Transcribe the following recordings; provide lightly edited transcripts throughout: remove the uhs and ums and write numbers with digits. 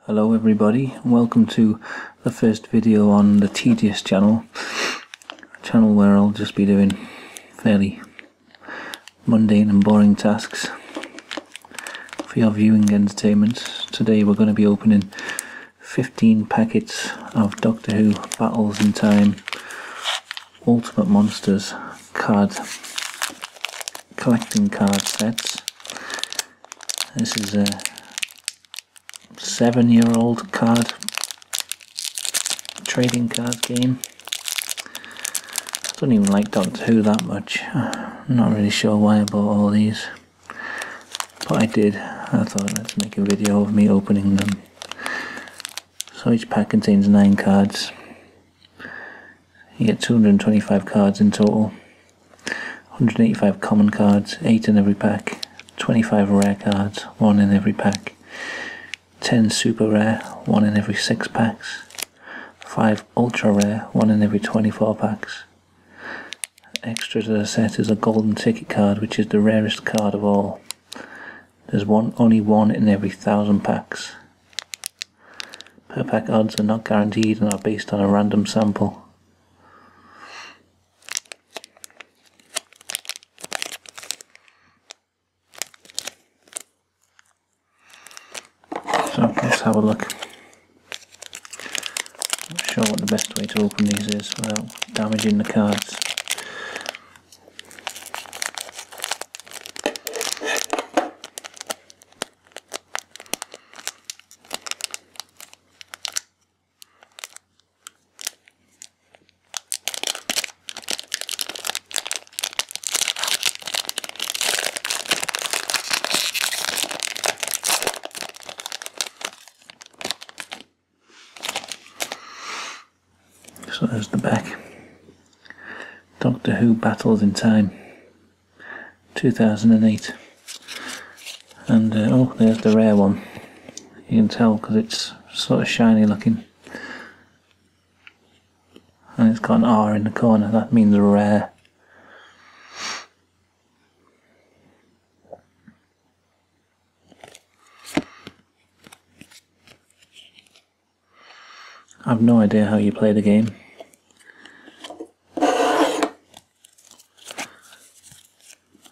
Hello everybody, welcome to the first video on the Tedious channel, a channel where I'll just be doing fairly mundane and boring tasks for your viewing entertainment. Today we're going to be opening 15 packets of Doctor Who Battles in Time Ultimate Monsters collecting card sets. This is a 7-year-old trading card game. I don't even like Doctor Who that much. I'm not really sure why I bought all these, but I did. I thought let's make a video of me opening them. So each pack contains 9 cards. You get 225 cards in total, 185 common cards, 8 in every pack, 25 rare cards, 1 in every pack, 10 super rare, 1 in every 6 packs, 5 ultra rare, 1 in every 24 packs. Extra to the set is a golden ticket card, which is the rarest card of all. There's only 1 in every 1,000 packs. Per pack odds are not guaranteed and are based on a random sample. So let's have a look. Not sure what the best way to open these is without damaging the cards. So there's the back. Doctor Who Battles in Time 2008. And oh, there's the rare one. You can tell because it's sort of shiny looking. And it's got an R in the corner, that means rare. I have no idea how you play the game.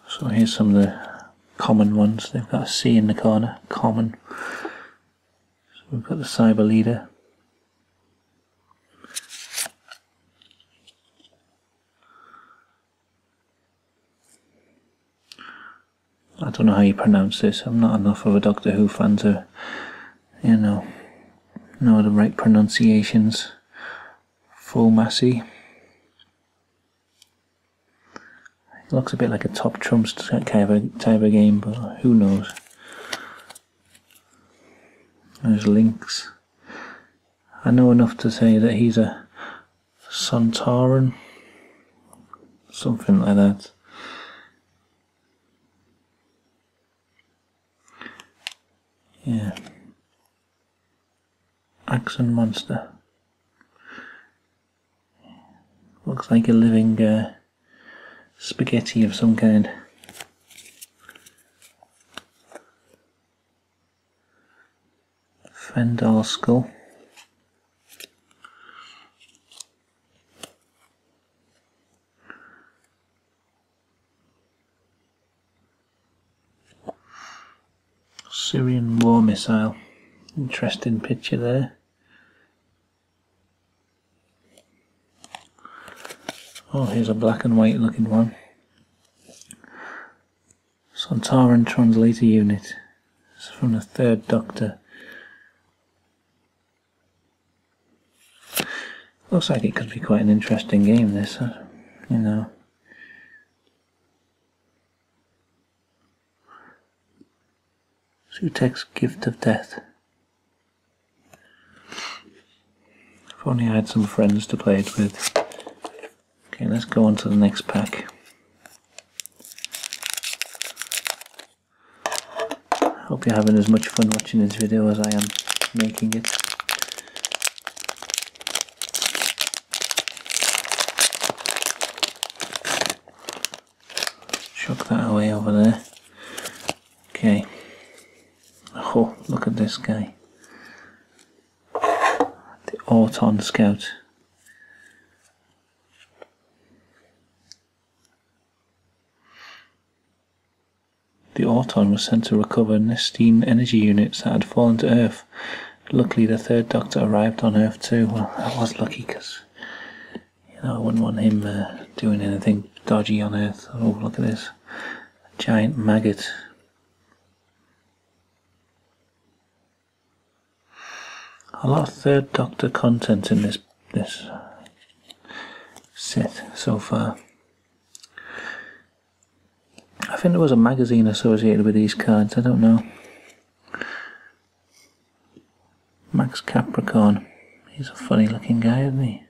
So here's some of the common ones. They've got a C in the corner, common. So we've got the Cyber Leader. I don't know how you pronounce this. I'm not enough of a Doctor Who fan to, know the right pronunciations. Full-Massey. Looks a bit like a top trumps type of game, but who knows. There's Lynx. I know enough to say that he's a Sontaran, something like that. Yeah. Axon Monster. Looks like a living spaghetti of some kind. Fendal Skull. Syrian war missile. Interesting picture there. Oh, here's a black and white looking one. Sontaran Translator Unit. It's from the 3rd Doctor. Looks like it could be quite an interesting game, this, Sutek's Gift of Death. If only I had some friends to play it with. Okay, let's go on to the next pack. Hope you're having as much fun watching this video as I am making it. Chuck that away over there. Okay. Oh, look at this guy. Auton Scout. The Auton was sent to recover Nestine energy units that had fallen to Earth. Luckily, the third Doctor arrived on Earth too. Well, I was lucky because, you know, I wouldn't want him doing anything dodgy on Earth. Oh, look at this. A giant maggot. A lot of third Doctor content in this set so far. I think there was a magazine associated with these cards, I don't know. Max Capricorn. He's a funny looking guy, isn't he?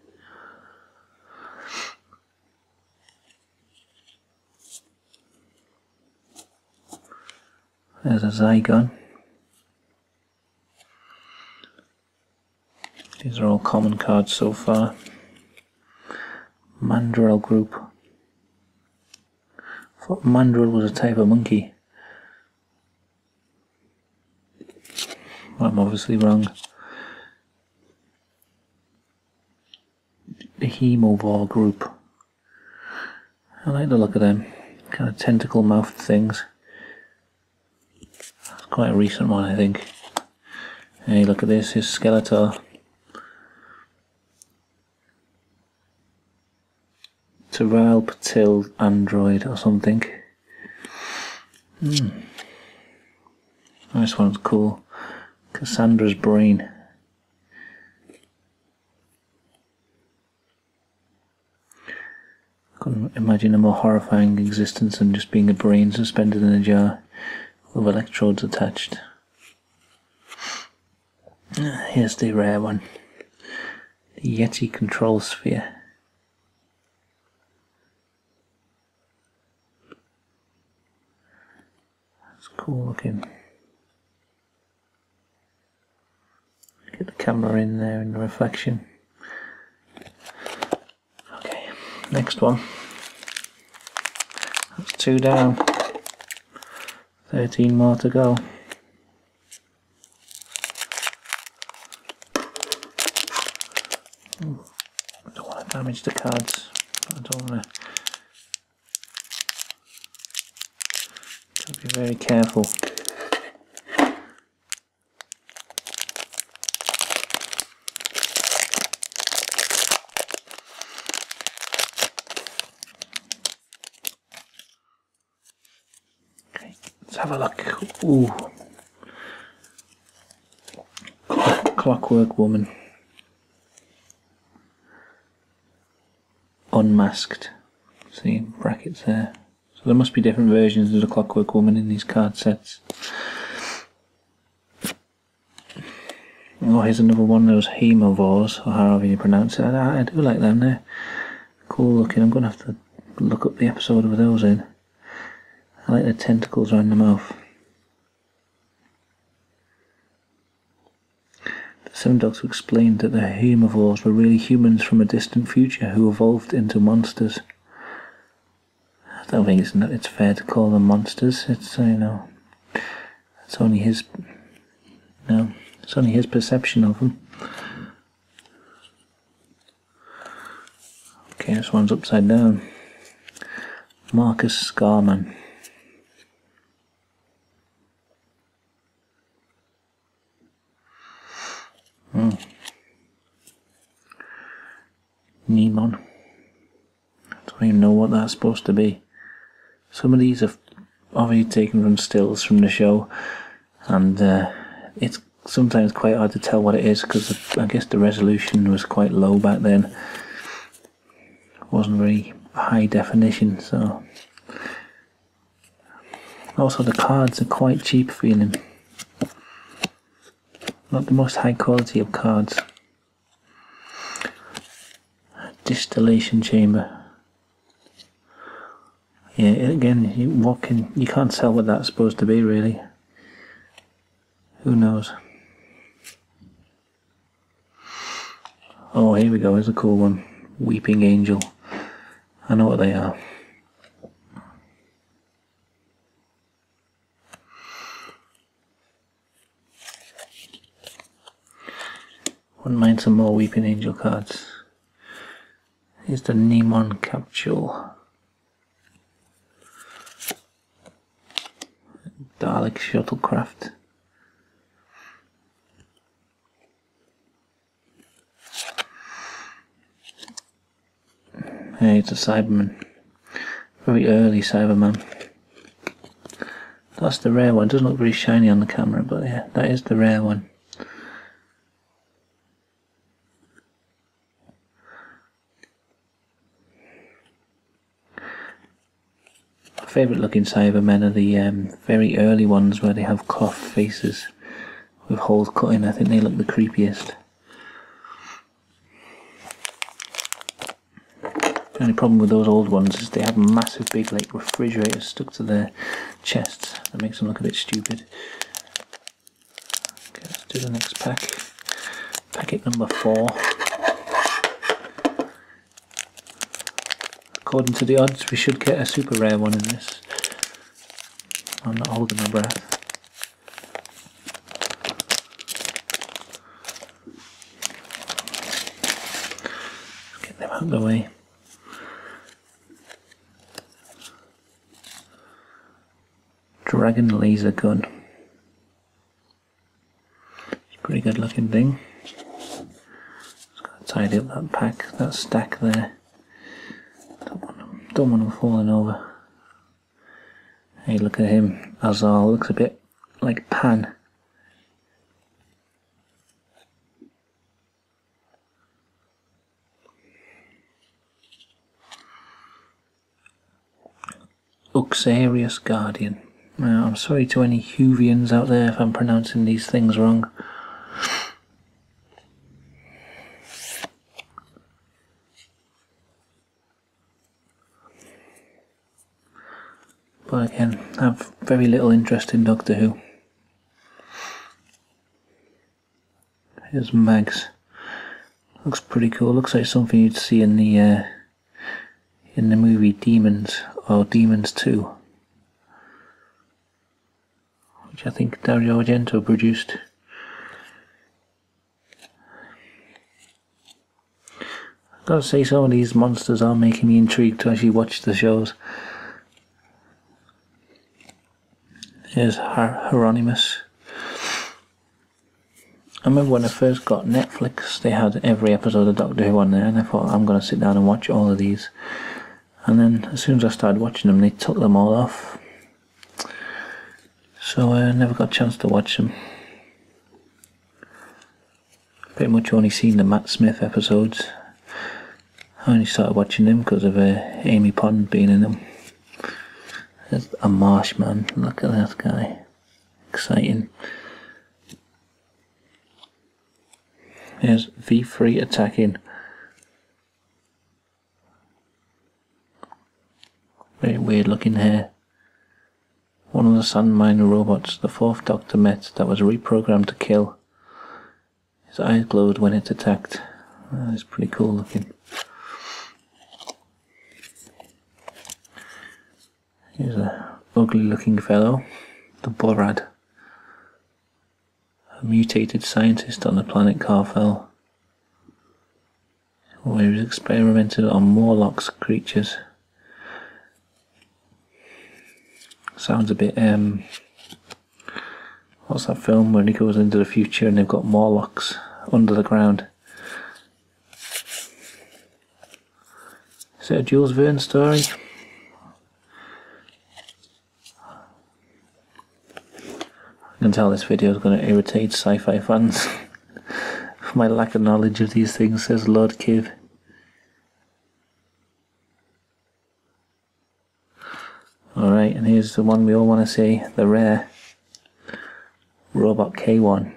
There's a Zygon. These are all common cards so far. Mandrill group. I thought Mandrill was a type of monkey. Well, I'm obviously wrong. The Hemovore group. I like the look of them. Kind of tentacle mouthed things. It's quite a recent one, I think. Hey, look at this, his Skeletor. Taral Patil android or something. This one's cool. Cassandra's brain. Couldn't imagine a more horrifying existence than just being a brain suspended in a jar with electrodes attached. Here's the rare one. The Yeti Control Sphere. Cool looking. Get the camera in there in the reflection. Okay, next one. That's 2 down. 13 more to go. Ooh, I don't want to damage the cards. I don't want to be very careful. Okay, let's have a look. Ooh. Clockwork Woman. Unmasked. See, brackets there. So there must be different versions of the Clockwork Woman in these card sets. Oh, here's another one of those Hemovores, or however you pronounce it. I do like them, they're cool looking. I'm going to have to look up the episode with those in. I like the tentacles around the mouth. The Seventh Doctor explained that the Hemovores were really humans from a distant future who evolved into monsters. I don't think it's fair to call them monsters. It's, you know, it's only his, it's only his perception of them. Okay, this one's upside down. Marcus Scarman. Nemon. I don't even know what that's supposed to be. Some of these are obviously taken from stills from the show, and it's sometimes quite hard to tell what it is because I guess the resolution was quite low back then. It wasn't very high definition, so. Also, the cards are quite cheap feeling. Not the most high quality of cards. Distillation chamber. Yeah, again, you can't tell what that's supposed to be really. Who knows? Oh, here we go, here's a cool one. Weeping Angel. I know what they are. Wouldn't mind some more Weeping Angel cards. Here's the Nemon Capsule. Dalek Shuttlecraft. Hey, it's a Cyberman. Very early Cyberman. That's the rare one. Doesn't look very shiny on the camera, but yeah, that is the rare one. My favourite looking Cybermen are the very early ones where they have cloth faces with holes cut in. I think they look the creepiest. The only problem with those old ones is they have massive big like refrigerators stuck to their chests. That makes them look a bit stupid. Okay, let's do the next pack. Packet number 4. According to the odds, we should get a super rare one in this. I'm not holding my breath. Let's get them out of the way. Dragon laser gun. It's a pretty good looking thing. Just gotta tidy up that pack, that stack there. Don't want them falling over. Hey, look at him. Azal looks a bit like Pan. Uxarius Guardian. Now, I'm sorry to any Whovians out there if I'm pronouncing these things wrong. But again, I have very little interest in Doctor Who. Here's Mags. Looks pretty cool. Looks like something you'd see in the movie Demons or Demons 2. Which I think Dario Argento produced. I've got to say, some of these monsters are making me intrigued to actually watch the shows. Here's Hieronymus. I remember when I first got Netflix, they had every episode of Doctor Who on there, and I thought, I'm going to sit down and watch all of these. And then as soon as I started watching them, they took them all off. So I never got a chance to watch them. Pretty much only seen the Matt Smith episodes. I only started watching them because of Amy Pond being in them. There's a Marshman, look at that guy. Exciting. Here's V3 attacking. Very weird looking hair. One of the sand miner robots the 4th Doctor met that was reprogrammed to kill. His eyes glowed when it attacked. It's pretty cool looking. Here's a ugly looking fellow, the Borad. A mutated scientist on the planet Carfel, where he was experimented on Morlocks creatures. Sounds a bit, what's that film where he goes into the future and they've got Morlocks under the ground? Is it a Jules Verne story? I can tell this video is going to irritate sci-fi fans. My lack of knowledge of these things, says Lord Kiv. Alright, and here's the one we all want to see, the rare Robot K1.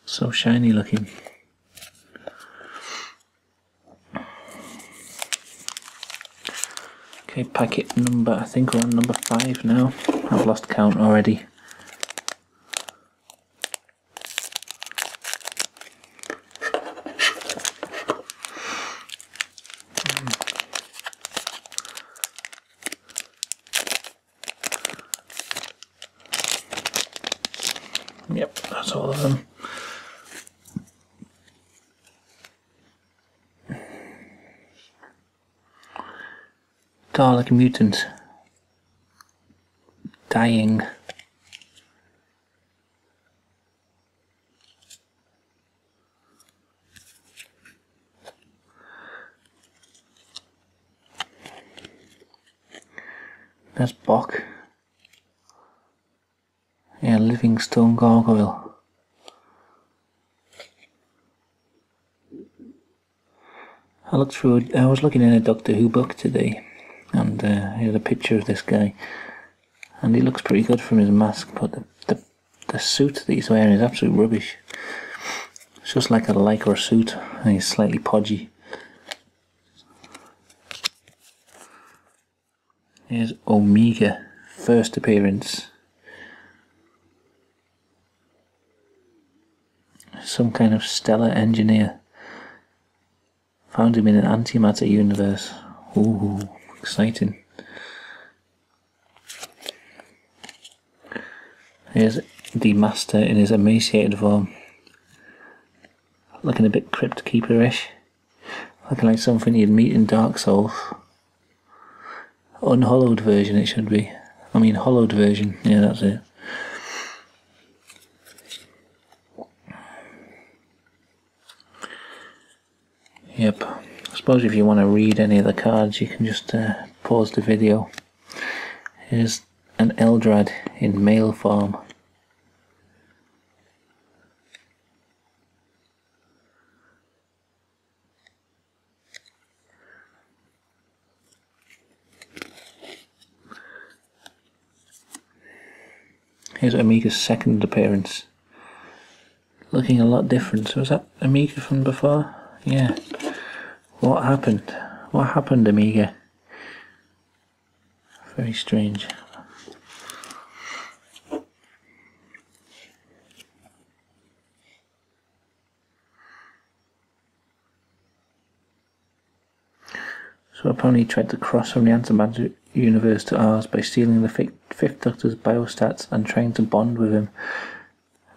So shiny looking. Okay, packet number, I think we're on number 5 now. I've lost count already. Yep, that's all of them. Dalek mutant. Dying. That's Bok. Yeah, Livingstone Gargoyle. I was looking in a Doctor Who book today, and here's a picture of this guy, and he looks pretty good from his mask, but the suit that he's wearing is absolute rubbish. It's just like a lycra suit, and he's slightly podgy. Here's Omega, first appearance. Some kind of stellar engineer. Found him in an antimatter universe. Ooh, exciting. Here's the Master in his emaciated form. Looking a bit Crypt Keeper-ish. Looking like something you'd meet in Dark Souls. Unhollowed version it should be. I mean hollowed version, yeah, that's it. Yep, I suppose if you want to read any of the cards you can just pause the video. Here's an Eldrad in male form. Here's Amiga's second appearance. Looking a lot different. So was that Amiga from before? Yeah. What happened? What happened, Amiga? Very strange. So apparently he tried to cross from the antimatter universe to ours by stealing the Fifth Doctor's biostats and trying to bond with him,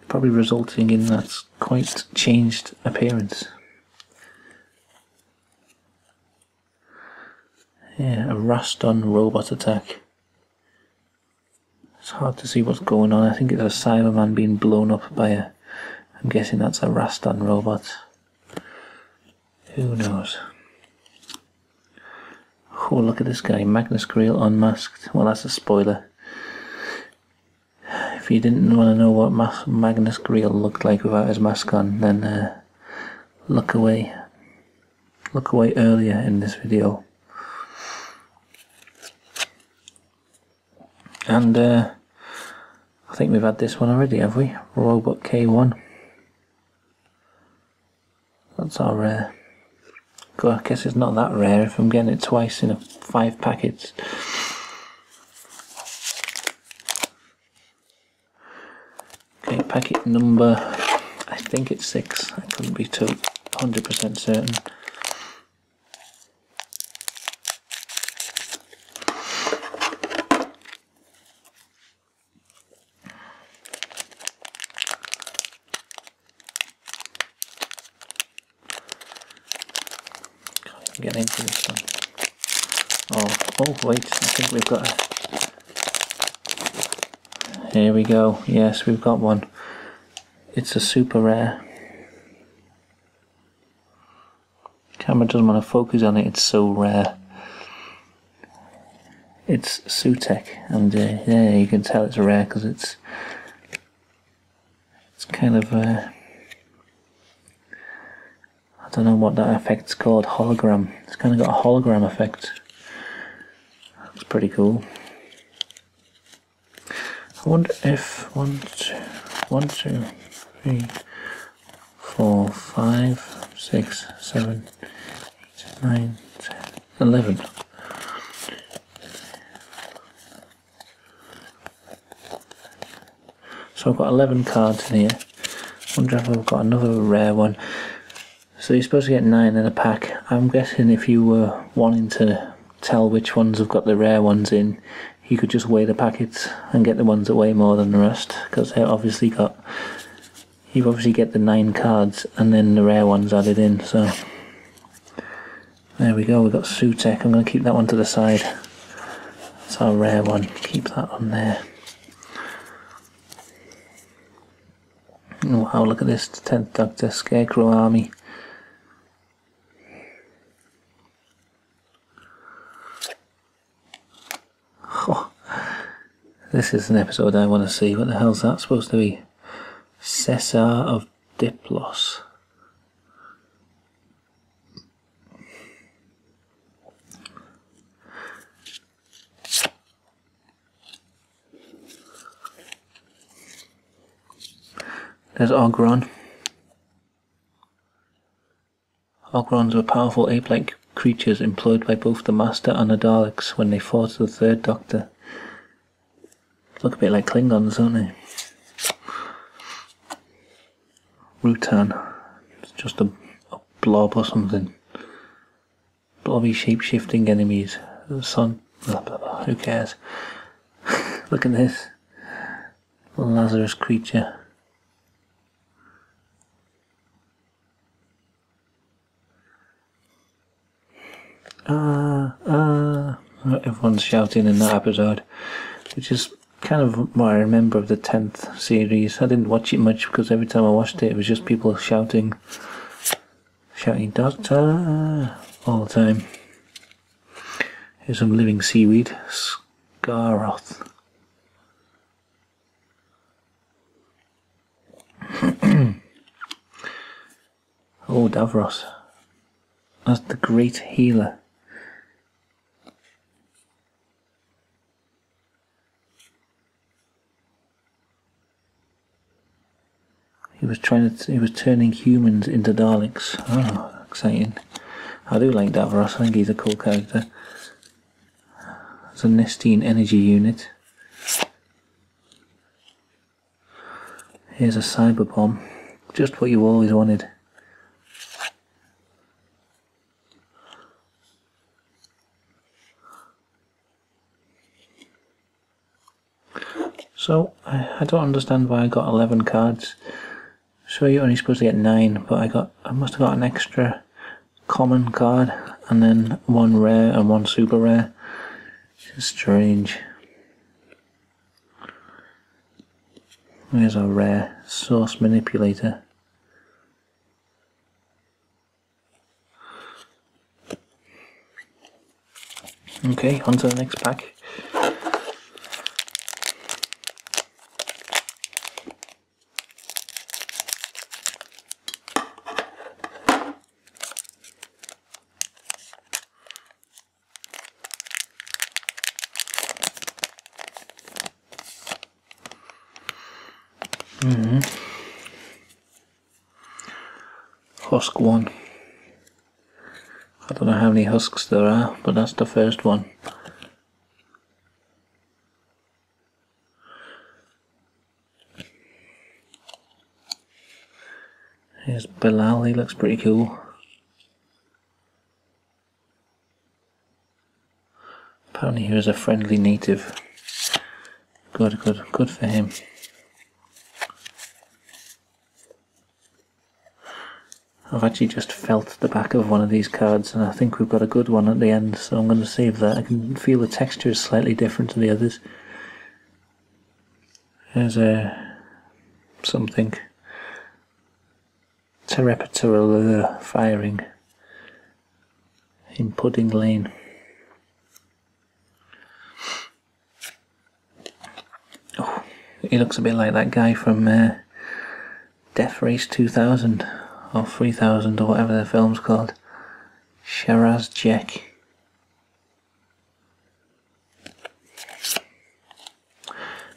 probably resulting in that quite changed appearance. Yeah, a Raston robot attack. It's hard to see what's going on. I think it's a Cyberman being blown up by a... I'm guessing that's a Raston robot. Who knows? Oh, look at this guy, Magnus Grail unmasked. Well, that's a spoiler. If you didn't want to know what Magnus Grail looked like without his mask on, then look away. Look away earlier in this video. And I think we've had this one already, have we? Robot K1. That's our rare. I guess it's not that rare if I'm getting it twice in 5 packets. Okay, packet number, I think it's 6. I couldn't be 100% certain. Get into this one. Oh wait, I think we've got a... Here we go, yes, we've got one. It's a super rare. Camera doesn't want to focus on it, it's so rare. It's Sutek, and yeah, you can tell it's rare because it's kind of I don't know what that effect's called, hologram. It's kind of got a hologram effect. That's pretty cool. I wonder if 1, 2, 3, 4, 5, 6, 7, 8, 9, 10, 11. So I've got 11 cards in here. I wonder if I've got another rare one. So you're supposed to get 9 in a pack. I'm guessing if you were wanting to tell which ones have got the rare ones in, he could just weigh the packets and get the ones that weigh more than the rest, because you obviously get the 9 cards and then the rare ones added in. So there we go, we've got Sutek. I'm going to keep that one to the side. That's our rare one, keep that on there. Wow, look at this, the 10th Doctor, Scarecrow Army. Oh, this is an episode I want to see. What the hell's that supposed to be? Cesar of Diplos. There's Ogron. Ogrons were powerful ape-like creatures employed by both the Master and the Daleks when they fought the 3rd Doctor. Look a bit like Klingons, don't they? Rutan. It's just a blob or something. Blobby shape-shifting enemies. The sun. Blah, blah, blah. Who cares? Look at this. Lazarus creature. Everyone's shouting in that episode, which is kind of what I remember of the 10th series. I didn't watch it much because every time I watched it, it was just people shouting Doctor all the time. Here's some living seaweed. Scaroth. Oh, Davros. That's the great healer. He was turning humans into Daleks. Oh, exciting. I do like Davros, I think he's a cool character. It's a Nestine energy unit. Here's a cyber bomb. Just what you always wanted. So, I don't understand why I got 11 cards. So you're only supposed to get 9, but I must have got an extra common card, and then 1 rare and 1 super rare. It's strange. Here's our rare Source Manipulator. Okay, on to the next pack. Husk 1. I don't know how many husks there are, but that's the first one. Here's Bilal, he looks pretty cool. Apparently he was a friendly native. Good for him. I've actually just felt the back of one of these cards, and I think we've got a good one at the end, so I'm going to save that. I can feel the texture is slightly different to the others. There's something. Terrepator firing in Pudding Lane. Oh, he looks a bit like that guy from Death Race 2000. Or 3000 or whatever the film's called. Shiraz Jek.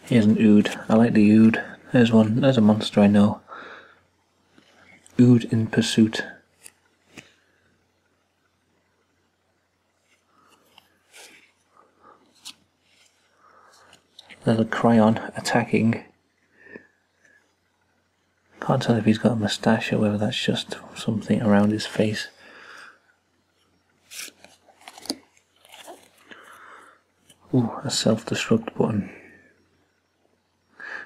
Here's an Ood. I like the Ood. There's one. There's a monster I know. Ood in Pursuit. There's a Cryon attacking. Can't tell if he's got a moustache or whether that's just something around his face. Ooh, a self-destruct button.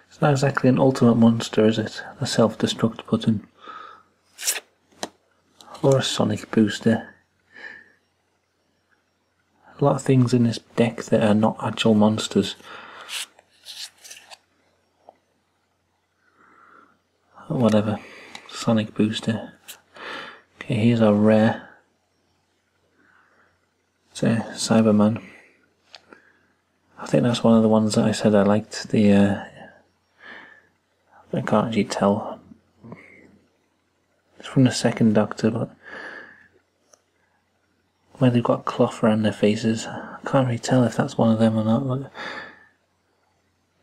It's not exactly an ultimate monster, is it? A self-destruct button. Or a sonic booster. A lot of things in this deck that are not actual monsters. Whatever. Sonic booster. Okay, here's our rare. It's a Cyberman. I think that's one of the ones that I said I liked. I can't actually tell. It's from the second Doctor, but where they've got cloth around their faces. I can't really tell if that's one of them or not. But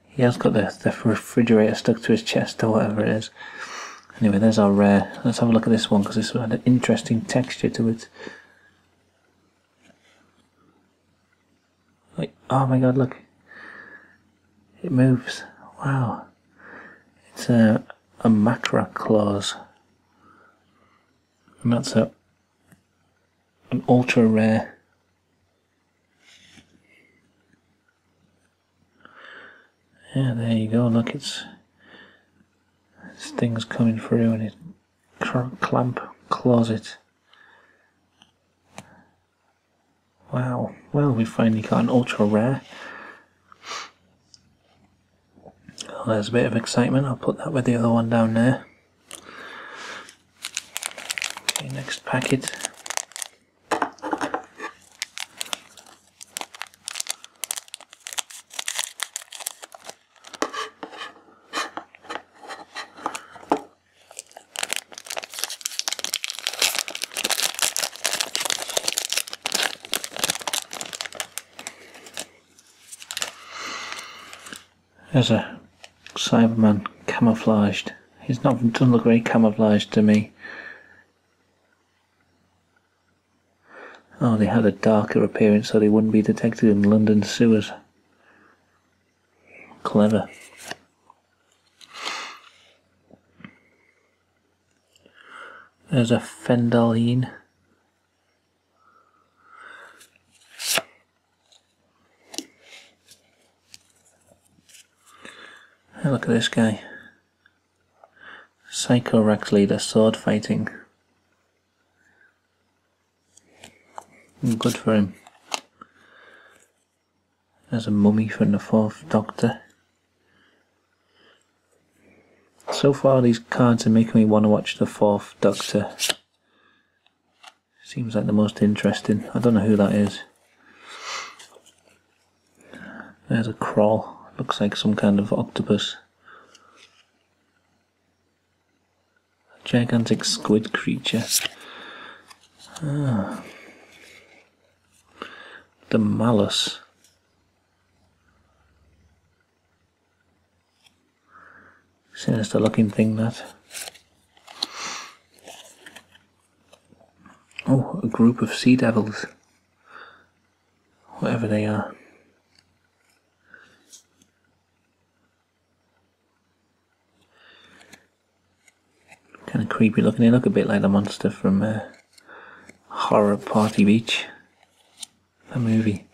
he has got the refrigerator stuck to his chest or whatever it is. Anyway, there's our rare. Let's have a look at this one because this had an interesting texture to it. Like, oh my god, look. It moves. Wow. It's a macra clause. And that's an ultra rare. Yeah, there you go. Look, this thing's coming through and it claws it. Wow. Well, we finally got an ultra rare. Oh, there's a bit of excitement. I'll put that with the other one down there. Okay, next packet. There's a Cyberman camouflaged. He's doesn't look very camouflaged to me. Oh, they had a darker appearance so they wouldn't be detected in London sewers. Clever. There's a Fendaline. Hey, look at this guy. Psycho Rex leader, sword fighting. Good for him. There's a mummy from the 4th Doctor. So far these cards are making me want to watch the 4th Doctor. Seems like the most interesting. I don't know who that is. There's a crawl. Looks like some kind of octopus. A gigantic squid creature. Ah. The Malus. Sinister looking thing, that. Oh, a group of sea devils. Whatever they are. Kind of creepy looking. They look a bit like the monster from Horror Party Beach, the movie.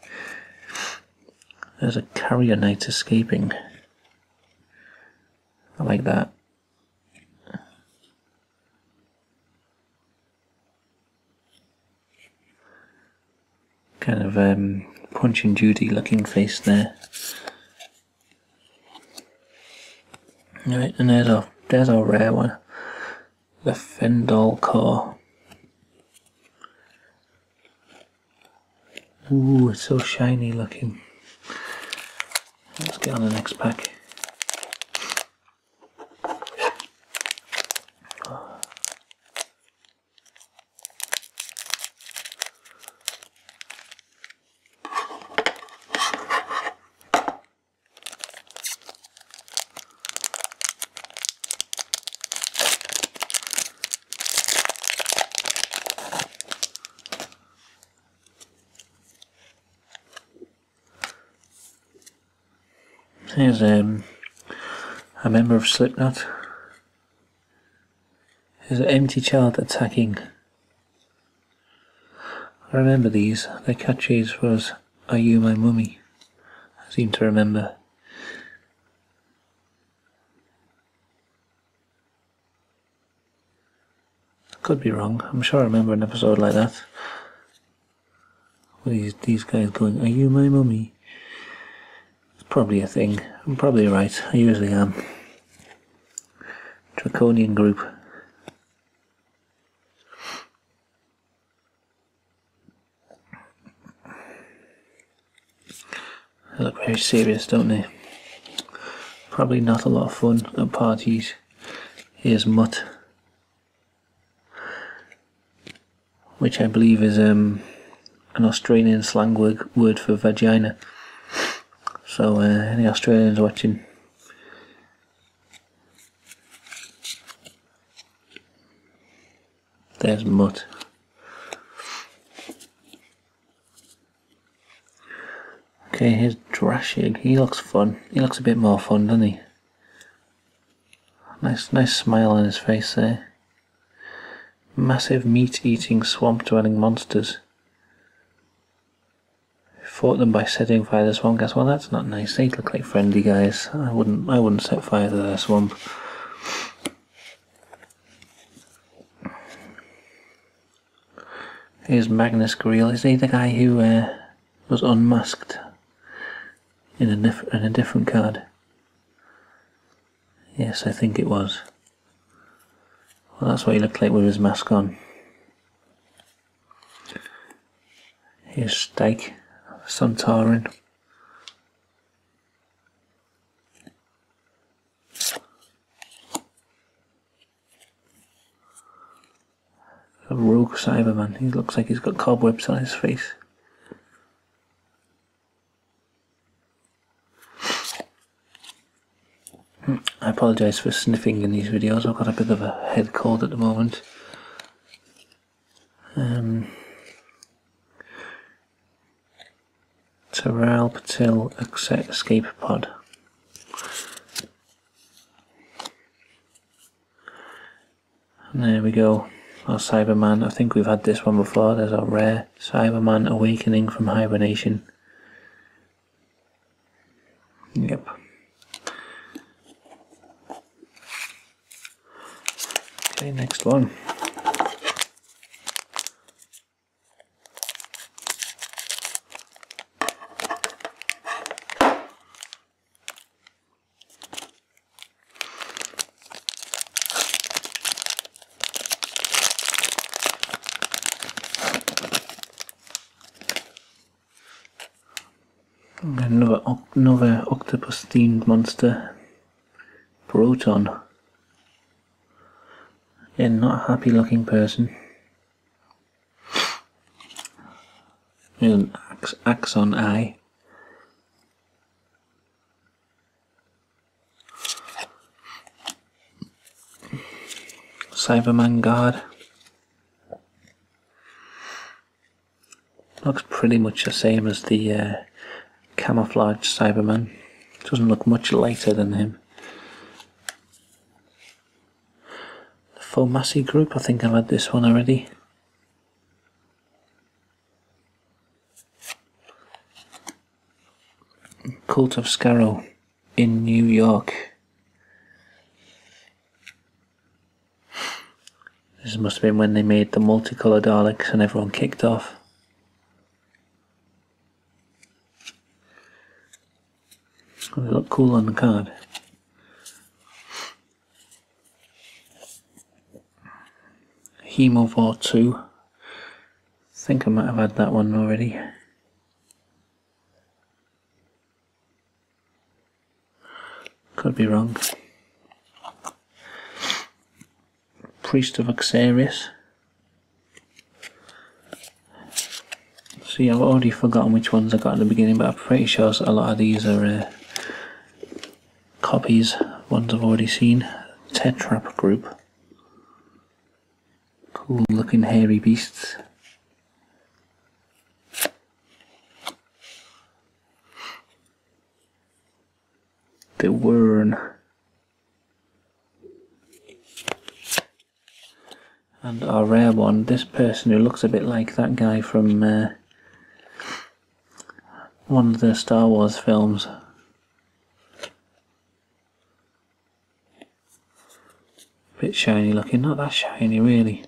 There's a carrier knight escaping. I like that. Kind of Punch and Judy looking face there. Right, and there's our rare one. The Fendal core. Ooh, it's so shiny looking. Let's get on the next pack. Here's a member of Slipknot. There's an empty child attacking. I remember these. Their catchphrase was, "Are you my mummy?" seem to remember. Could be wrong. I'm sure I remember an episode like that. These guys going, "Are you my mummy?" It's probably a thing. I'm probably right. I usually am. Draconian group. They look very serious, don't they? Probably not a lot of fun at parties. Here's mutt, which I believe is an Australian slang word for vagina. So any Australians watching, there's mutt. Okay, here's Drashig. He looks fun. He looks a bit more fun, doesn't he? Nice smile on his face there. Massive meat-eating, swamp-dwelling monsters. Fought them by setting fire to the swamp gas. Well, that's not nice. They look like friendly guys. I wouldn't set fire to their swamp. Here's Magnus Greel. Is he the guy who was unmasked in a different card? Yes, I think it was. Well, that's what he looked like with his mask on. Here's Stike, Suntaran. A rogue Cyberman. He looks like he's got cobwebs on his face. I apologise for sniffing in these videos. I've got a bit of a head cold at the moment. Taral Patil Escape Pod. And there we go. Our Cyberman. I think we've had this one before. There's our rare Cyberman awakening from hibernation. Yep. Okay, next one. Another octopus themed monster. Proton. Yeah, not a happy looking person. There's an axon eye. Cyberman guard. Looks pretty much the same as the camouflage Cyberman. Doesn't look much lighter than him. The Fomassi group, I think I've had this one already. Cult of Scarrow in New York. This must have been when they made the multicoloured Daleks and everyone kicked off. They look cool on the card. Hemovore 2. I think I might have had that one already. Could be wrong. Priest of Oxarius. See, I've already forgotten which ones I got at the beginning, but I'm pretty sure a lot of these are copies, ones I've already seen. Tetrap group. Cool looking hairy beasts. The Wern. And our rare one, this person who looks a bit like that guy from one one of the Star Wars films. Bit shiny looking, not that shiny really.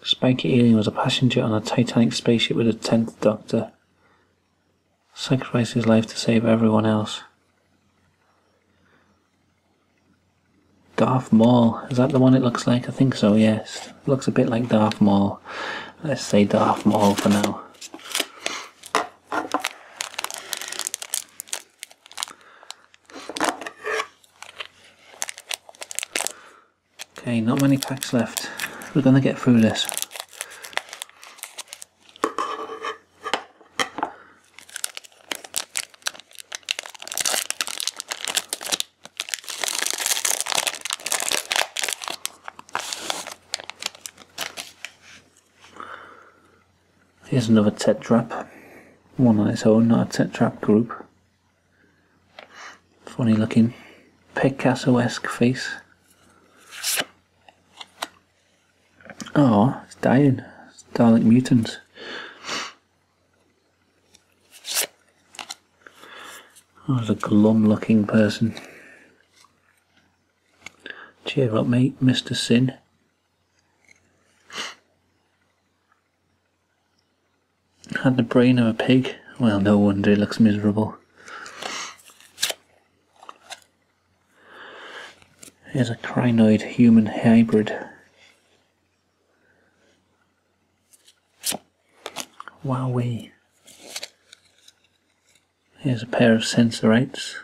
Spiky alien was a passenger on a Titanic spaceship with the 10th Doctor. Sacrificed his life to save everyone else. Darth Maul, is that the one it looks like? I think so, yes. It looks a bit like Darth Maul. Let's say Darth Maul for now. Okay, not many packs left. We're gonna get through this. Here's another tetrap. One on its own, not a tetrap group. Funny looking Picasso-esque face. Oh, it's dying. It's Dalek mutants. Oh, there's a glum looking person. Cheer up, mate, Mr. Sin. Had the brain of a pig. Well, no wonder it looks miserable. Here's a crinoid human hybrid. Wowee. Here's a pair of sensorites.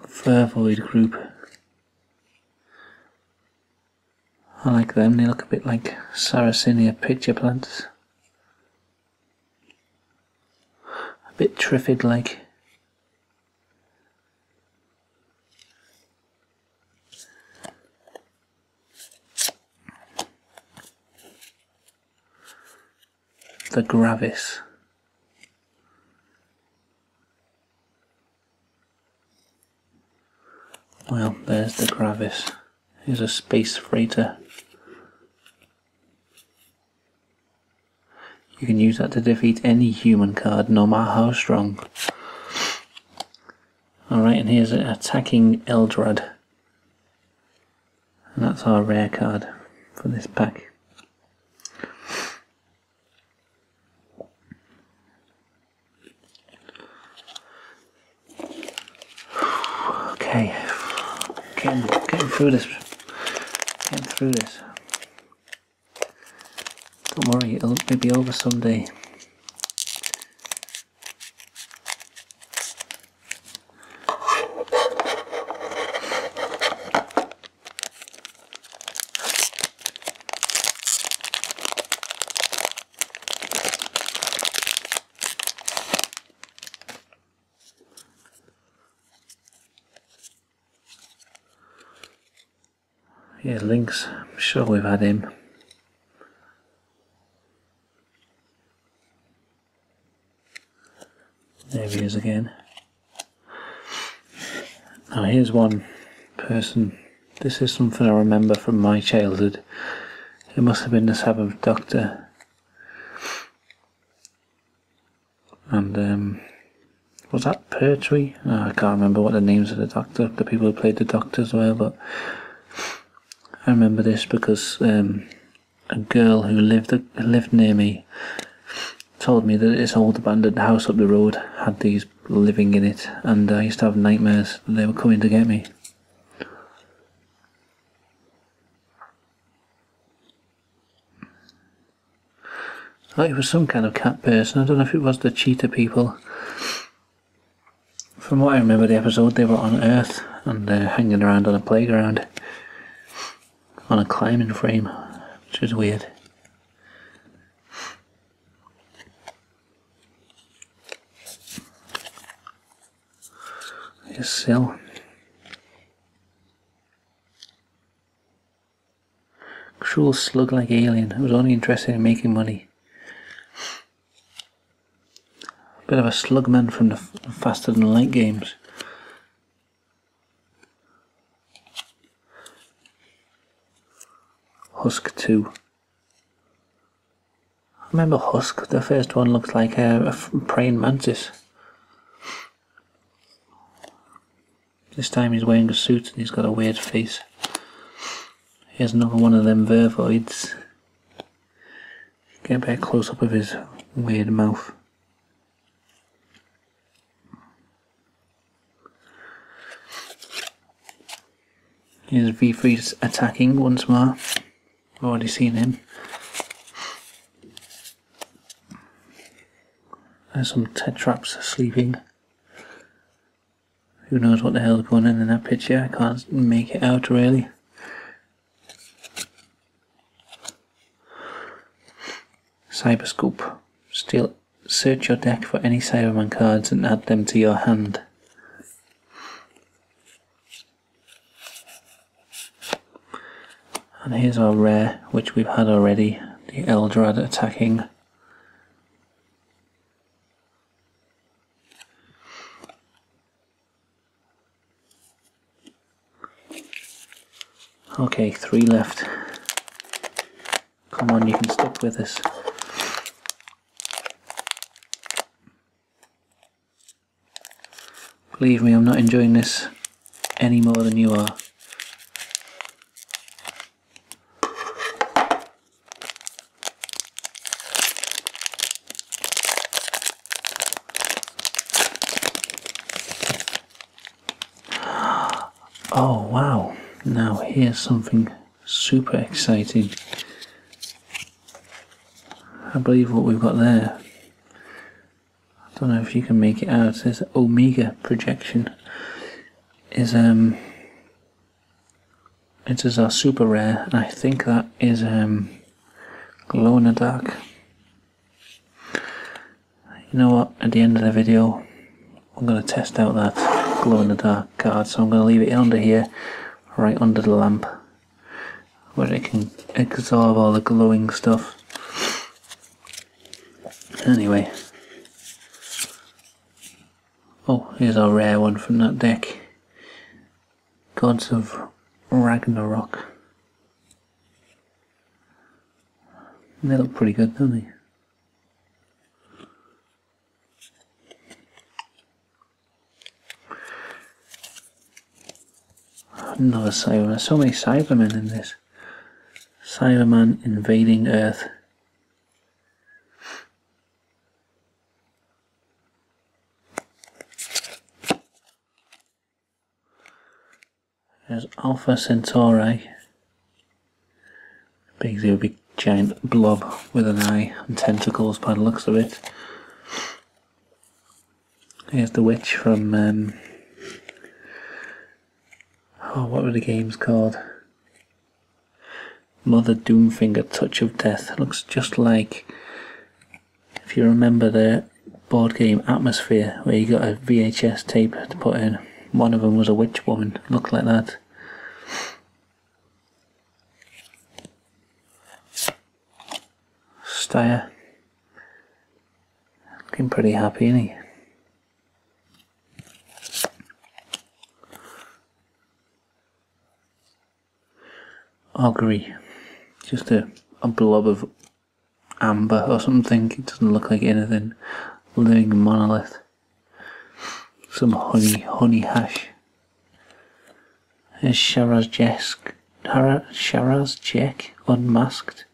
Furvoid group. I like them, they look a bit like Sarracenia pitcher plants. A bit triffid like. The Gravis. Well, there's the Gravis. Here's a space freighter. You can use that to defeat any human card, no matter how strong. Alright, and here's an attacking Eldrad. And that's our rare card for this pack. Okay. Getting through this. Getting through this. Don't worry, it'll be over someday. Here's Lynx, I'm sure we've had him. There he is again. Now here's one person, this is something I remember from my childhood. It must have been the 7th Doctor. And was that Pertwee? Oh, I can't remember what the names of the Doctor, the people who played the Doctors were, but I remember this because a girl who lived near me told me that this old abandoned house up the road had these living in it, and I used to have nightmares that they were coming to get me. So it was some kind of cat person. I don't know if it was the cheetah people. From what I remember the episode, they were on Earth and hanging around on a playground on a climbing frame, which is weird. Here's Syl. Cruel slug-like alien who was only interested in making money. Bit of a slugman from the Faster Than Light games. Husk 2. I remember Husk, the first one looked like a praying mantis. This time he's wearing a suit and he's got a weird face. Here's another one of them vervoids. Get a better close up of his weird mouth. Here's V3 attacking once more. I've already seen him. There's some tetraps sleeping. Who knows what the hell's going on in that picture? I can't make it out really. Cyberscope. Still search your deck for any Cyberman cards and add them to your hand. And here's our rare, which we've had already, the Eldrad attacking. Okay, 3 left. Come on, you can stick with us. Believe me, I'm not enjoying this any more than you are. Oh wow, now here's something super exciting. I believe what we've got there. I don't know if you can make it out. There's Omega projection. It is our super rare, and I think that is glow in the dark. You know what, at the end of the video I'm going to test out that glow in the dark card, so I'm going to leave it under here, right under the lamp, where it can absorb all the glowing stuff. Anyway, oh, here's our rare one from that deck. Gods of Ragnarok. They look pretty good, don't they? Another Cyberman. So many Cybermen in this. Cyberman invading Earth. There's Alpha Centauri. Basically a big giant blob with an eye and tentacles by the looks of it. Here's the witch from oh, what were the games called? Mother Doomfinger Touch of Death. Looks just like, if you remember the board game Atmosphere, where you got a VHS tape to put in. One of them was a witch woman. Looked like that. Steyr. Looking pretty happy, isn't he? Augury. Just a blob of amber or something. It doesn't look like anything. Living monolith. Some honey hash. Here's Sharaz Jek unmasked.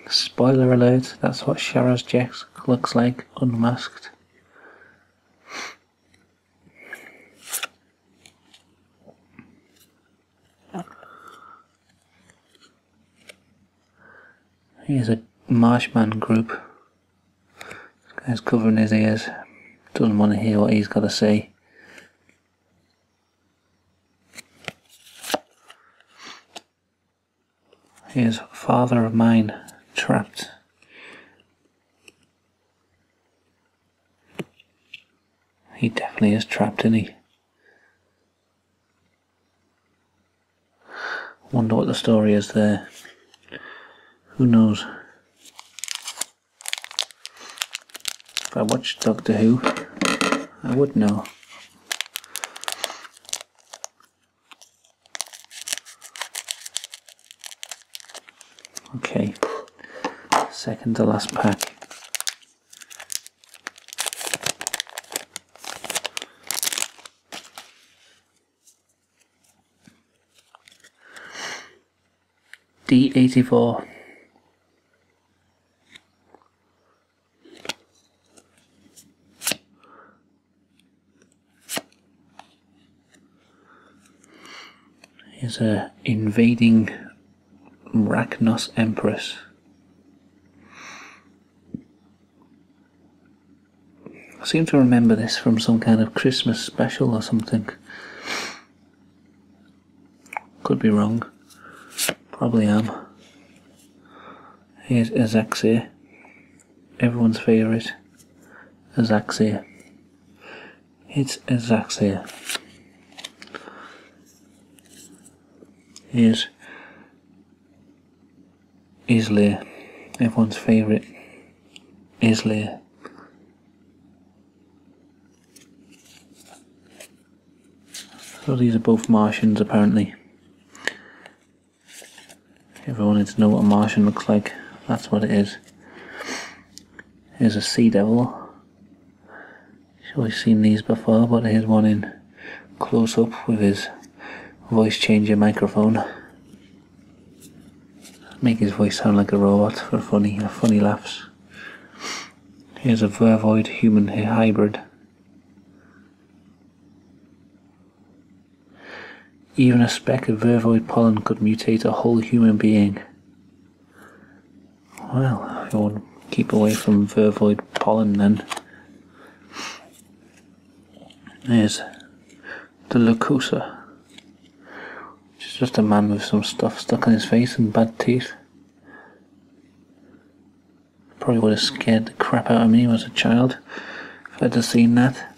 Spoiler alert, that's what Sharaz Jek looks like unmasked. Here's a Marshman group. This guy's covering his ears. Doesn't want to hear what he's got to say. Here's Father of Mine trapped. He definitely is trapped, isn't he? Wonder what the story is there. Who knows? If I watched Doctor Who, I would know. Okay, second to last pack. D84. Here's a invading Rachnos Empress. I seem to remember this from some kind of Christmas special or something. Could be wrong. Probably am. Here's Azaxia. Everyone's favourite. Azaxia. It's Azaxia. Here's Islia. Everyone's favourite. Islia. So these are both Martians apparently. If I wanted to know what a Martian looks like, that's what it is. Here's a Sea Devil. Sure we've seen these before, but here's one in close up with his voice changer microphone. Make his voice sound like a robot for funny laughs. Here's a Vervoid human hybrid. Even a speck of Vervoid pollen could mutate a whole human being. Well, if you want to keep away from Vervoid pollen then. There's the Lucusa, which is just a man with some stuff stuck in his face and bad teeth. Probably would have scared the crap out of me as a child if I'd have seen that.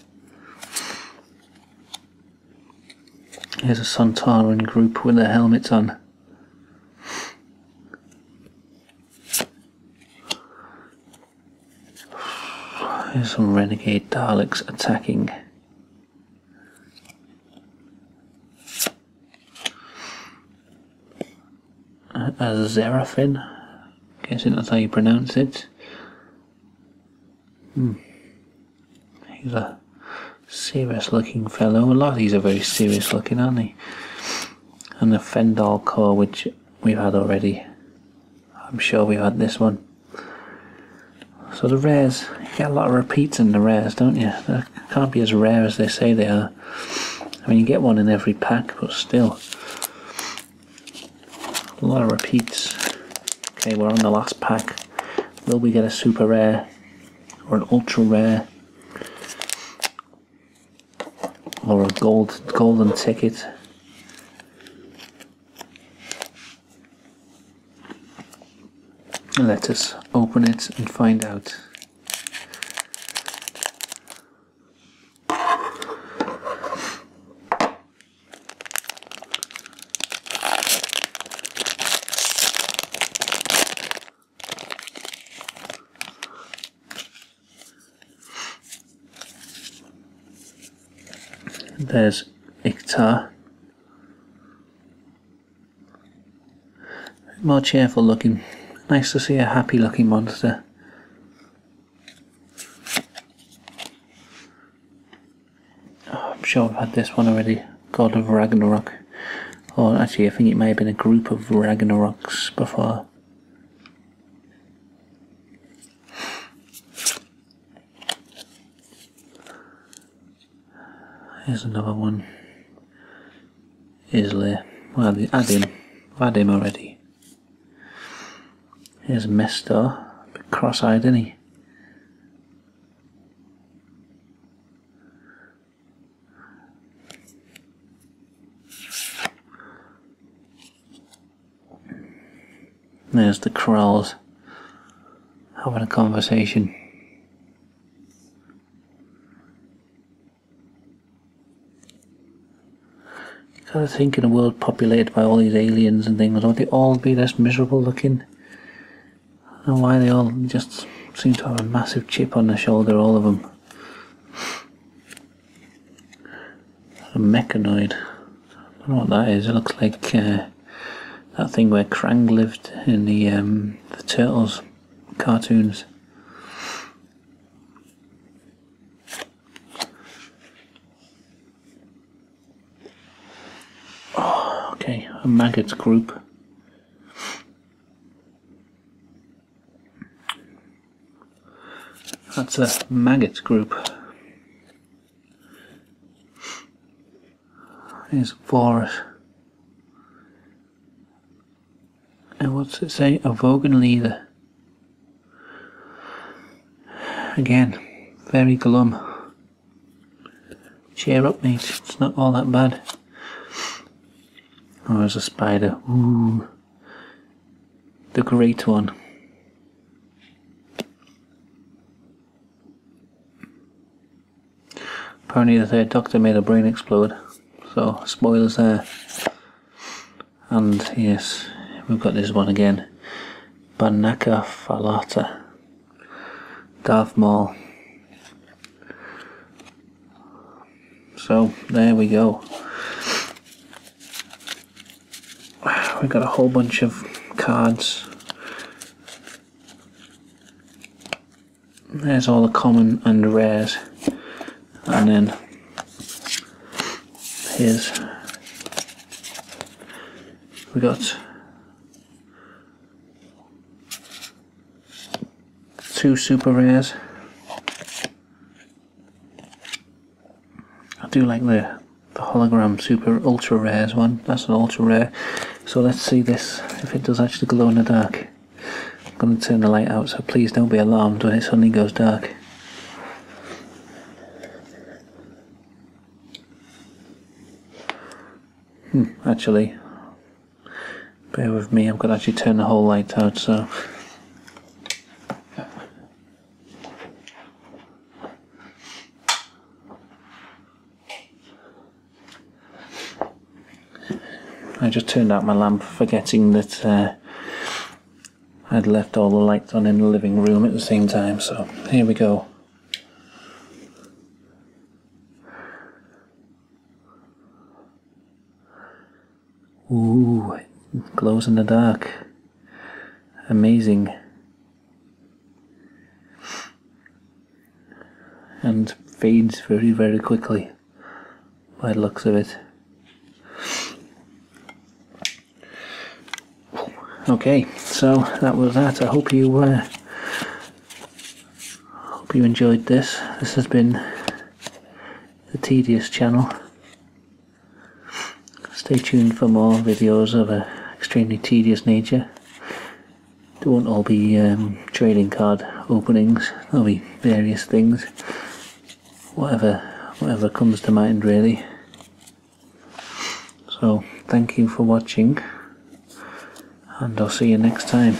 Here's a Sontaran group with their helmets on. Here's some renegade Daleks attacking. A Zerafin, guessing that's how you pronounce it. He's a serious looking fellow. A lot of these are very serious looking, aren't they? And the Fendal core, which we've had already. I'm sure we've had this one. So the rares, you get a lot of repeats in the rares, don't you? They can't be as rare as they say they are. I mean, you get one in every pack, but still. A lot of repeats. Okay, we're on the last pack. Will we get a super rare? Or an ultra rare? Or a golden ticket? Let us open it and find out. There's Iktar. More cheerful looking. Nice to see a happy looking monster. Oh, I'm sure I've had this one already. God of Ragnarok. Or actually I think it may have been a group of Ragnaroks before. Here's another one. Isla. Well, I've had him already. Here's Mestor, a bit cross-eyed, isn't he? There's the Kralls having a conversation. You gotta think in a world populated by all these aliens and things, would they all be this miserable looking? And why they all just seem to have a massive chip on their shoulder, all of them. A mechanoid. I don't know what that is. It looks like a that thing where Krang lived in the Turtles cartoons. Oh, okay, a maggot group. That's a maggot group. Here's a forest. And what's it say? A Whovian leader. Again, very glum. Cheer up, mate. It's not all that bad. Oh, there's a spider. Ooh. The great one. Apparently the third Doctor made a brain explode, so spoilers there. And yes, we've got this one again. Banaka Falata. Darth Maul. So there we go. We've got a whole bunch of cards. There's all the common and rares. And then here's, we got 2 super rares. I do like the hologram super ultra rares one. That's an ultra rare. So let's see this, if it does actually glow in the dark. I'm going to turn the light out, so please don't be alarmed when it suddenly goes dark. Actually, bear with me, I've got to actually turn the whole light out, so... I just turned out my lamp, forgetting that I'd left all the lights on in the living room at the same time, so here we go. Ooh, it glows in the dark. Amazing. And fades very, very quickly by the looks of it. Okay, so that was that. I hope you enjoyed this. This has been the Tedious channel. Stay tuned for more videos of an extremely tedious nature. There won't all be trading card openings. There'll be various things. Whatever comes to mind, really. So thank you for watching, and I'll see you next time.